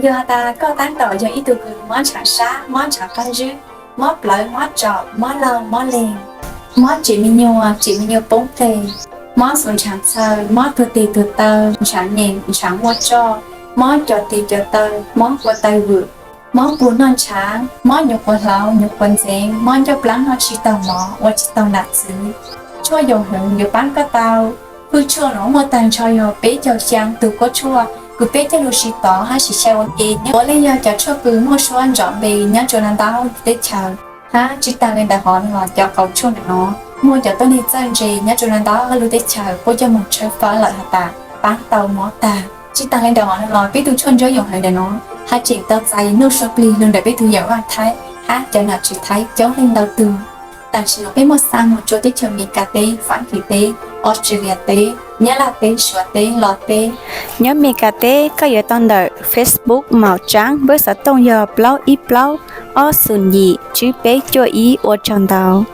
giờ ta có tán tỏ cho ý tưởng món chả xa, món chả con dư, món lợi, món trọ, món lâu, món liền, món chỉ mình nhiều bóng tề, món xuống chẳng sờ, món thừa tì thừa tờ, chẳng nhện, chẳng mua cho, món cho tì cho tờ, món của tay vượt, món bún non tráng, món nhục quần lão, nhục quần dẻng, món cho pláng nó chỉ tàu mỏ, hoặc chỉ tàu nạt xứ, cho dầu hưởng nhiều bán cá tàu, cứ chua nó mua tàn cho dầu bé dầu chang từ có chua. Cứ biết cho lúc xí tỏ hay xí xe ok nhé. Bố lấy cho cho cứ mua số ăn dọn bì nhá cho nên tao để chờ. Ha, chỉ ta lên đại họ là cho cậu chua nó. Mua cho tôi đi chân gì nhá cho nên tao lưu để chờ. Bố cho một chơi phá lợi hả ta. Bán tàu mó ta. Chỉ ta lên đại họ là biết tôi chôn cho dùng hay để nó. Ha chỉ tao dạy nước sốt ly luôn để biết tôi dạy hoàn thái. Ha cho nào chỉ thấy cháu lên đầu tư. Ta chỉ nói biết một sang một chỗ để chờ mình cà tê, phản thị tê, Australia tê, nhớ là tê, sữa tê, lọt tê. Nhớ mì cà tê có ở toàn đời Facebook màu trắng với sở tông giờ blog ít blog ở sườn nhị chứ bé cho ý ở trong đầu.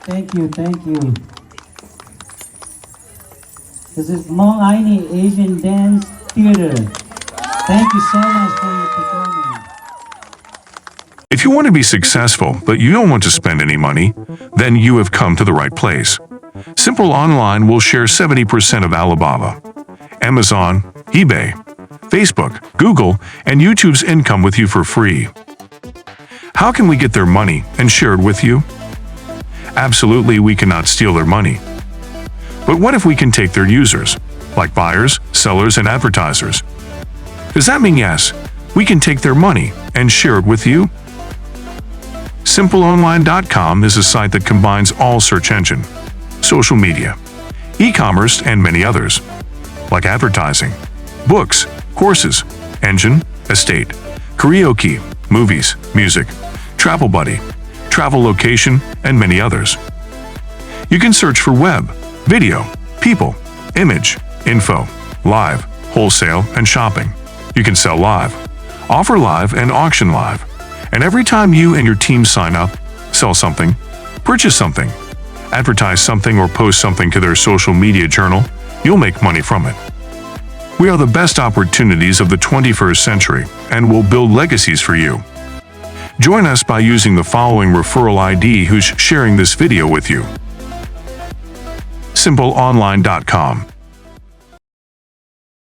Thank you, thank you. This is Hmong Aini Asian Dance Theater. Thank you so much for your performance. If you want to be successful, but you don't want to spend any money, then you have come to the right place. Simple Online will share 70% of Alibaba, Amazon, eBay, Facebook, Google, and YouTube's income with you for free. How can we get their money and share it with you? Absolutely, we cannot steal their money. But what if we can take their users, like buyers, sellers, and advertisers? Does that mean yes, we can take their money and share it with you? SimpleOnline.com is a site that combines all search engine, social media, e-commerce, and many others, like advertising, books, courses, engine, estate, karaoke, movies, music, travel buddy, travel location, and many others. You can search for web, video, people, image, info, live, wholesale, and shopping. You can sell live, offer live, and auction live. And every time you and your team sign up, sell something, purchase something, advertise something, or post something to their social media journal, you'll make money from it. We are the best opportunities of the 21st century and will build legacies for you. Join us by using the following referral ID who's sharing this video with you. SimpleOnline.com